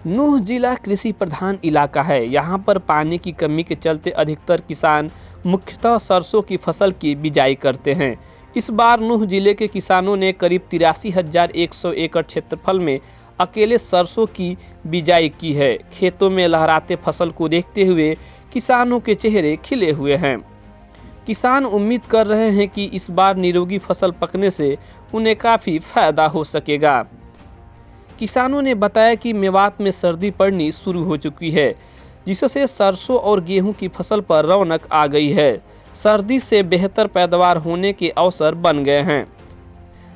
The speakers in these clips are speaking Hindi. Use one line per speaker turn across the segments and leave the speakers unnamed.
नूंह जिला कृषि प्रधान इलाका है। यहाँ पर पानी की कमी के चलते अधिकतर किसान मुख्यतः सरसों की फसल की बिजाई करते हैं। इस बार नूंह जिले के किसानों ने करीब 83,100 एकड़ क्षेत्रफल में अकेले सरसों की बिजाई की है। खेतों में लहराते फसल को देखते हुए किसानों के चेहरे खिले हुए हैं। किसान उम्मीद कर रहे हैं कि इस बार निरोगी फसल पकने से उन्हें काफ़ी फायदा हो सकेगा। किसानों ने बताया कि मेवात में सर्दी पड़नी शुरू हो चुकी है, जिससे सरसों और गेहूं की फसल पर रौनक आ गई है। सर्दी से बेहतर पैदावार होने के अवसर बन गए हैं।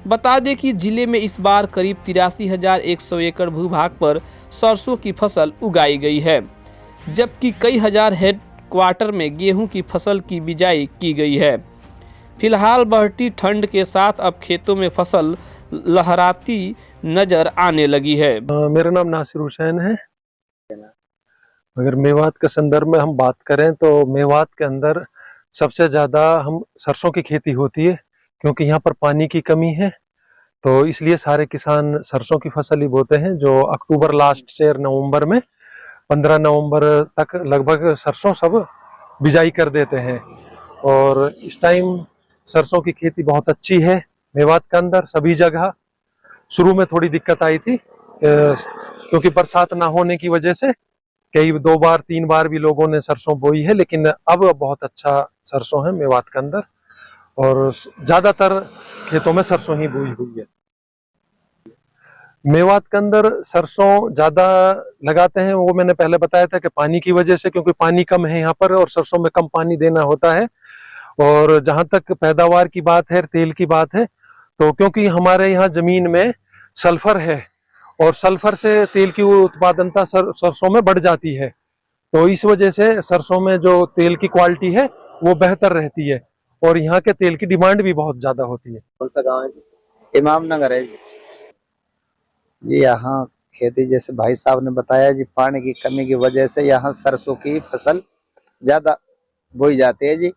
बता दें कि जिले में इस बार करीब 83,100 एकड़ भूभाग पर सरसों की फसल उगाई गई है, जबकि कई हजार हेक्टेयर में गेहूं की फसल की बिजाई की गई है। फिलहाल बढ़ती ठंड के साथ अब खेतों में फसल लहराती नजर आने लगी है।
मेरा नाम नासिर हुसैन है। अगर मेवात के संदर्भ में हम बात करें तो मेवात के अंदर सबसे ज़्यादा हम सरसों की खेती होती है, क्योंकि यहाँ पर पानी की कमी है। तो इसलिए सारे किसान सरसों की फसल ही बोते हैं, जो अक्टूबर लास्ट से नवंबर में 15 नवंबर तक लगभग सरसों सब बिजाई कर देते हैं। और इस टाइम सरसों की खेती बहुत अच्छी है मेवात के अंदर सभी जगह। शुरू में थोड़ी दिक्कत आई थी क्योंकि बरसात ना होने की वजह से कई 2 बार 3 बार भी लोगों ने सरसों बोई है, लेकिन अब बहुत अच्छा सरसों है मेवात के अंदर और ज्यादातर खेतों में सरसों ही बोई हुई है। मेवात के अंदर सरसों ज्यादा लगाते हैं, वो मैंने पहले बताया था कि पानी की वजह से, क्योंकि पानी कम है यहाँ पर और सरसों में कम पानी देना होता है। और जहां तक पैदावार की बात है, तेल की बात है, तो क्योंकि हमारे यहाँ जमीन में सल्फर है और सल्फर से तेल की उत्पादनता सरसों में बढ़ जाती है, तो इस वजह से सरसों में जो तेल की क्वालिटी है वो बेहतर रहती है और यहाँ के तेल की डिमांड भी बहुत ज्यादा होती है।
कौन सा गाँव है? इमाम नगर है जी। यहाँ खेती जैसे भाई साहब ने बताया जी, पानी की कमी की वजह से यहाँ सरसों की फसल ज्यादा बोई जाती है जी।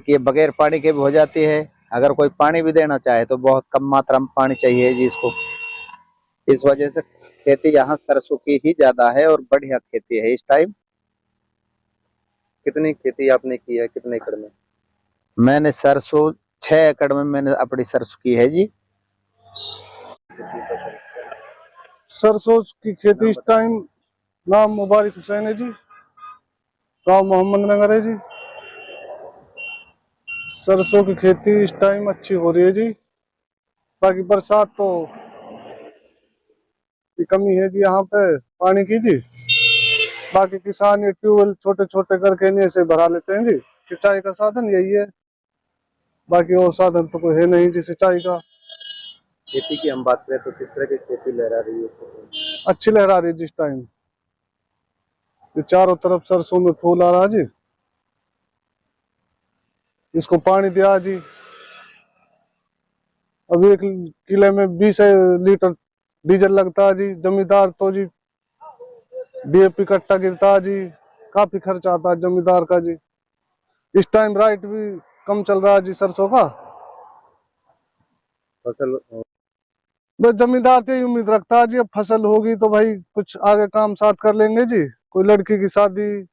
ये बगैर पानी के भी हो जाती है। अगर कोई पानी भी देना चाहे तो बहुत कम मात्रा में पानी चाहिए जी इसको। इस वजह से खेती यहाँ सरसों की ही ज्यादा है और बढ़िया खेती है इस टाइम।
कितनी खेती आपने की है, कितने एकड़ में?
मैंने सरसों 6 एकड़ में मैंने अपनी सरसों की है जी।
सरसों की खेती इस टाइम, नाम मुबारक हुसैन है जी, गांव मोहम्मद नगर है जी। सरसों की खेती इस टाइम अच्छी हो रही है जी। बाकी बरसात तो की कमी है जी यहाँ पे पानी की जी। बाकी किसान ये ट्यूबवेल छोटे छोटे करके इन्हीं से भरा लेते हैं जी। सिंचाई का साधन यही है, बाकी और साधन तो कोई है नहीं जी सिंचाई का।
खेती की हम बात करें तो किस तरह की खेती लहरा रही है?
अच्छी लहरा रही है जिस टाइम, चारों तरफ सरसों में फूल आ रहा जी। इसको पानी दिया जी। अब 1 किले में 20 लीटर डीजल लगता है जी। जमींदार तो जी डीएपी कट्टा गिरता है जी, काफी खर्च आता है जमींदार का जी। इस टाइम राइट भी कम चल रहा है जी सरसों का।
फसल
बस जमींदार तो यही उम्मीद रखता है जी, अब फसल होगी तो भाई कुछ आगे काम साथ कर लेंगे जी। कोई लड़की की शादी,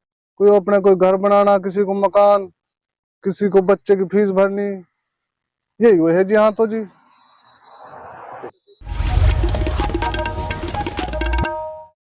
कोई अपने कोई घर बनाना, किसी को मकान, किसी को बच्चे की फीस भरनी, यही वो है जी। हाँ तो जी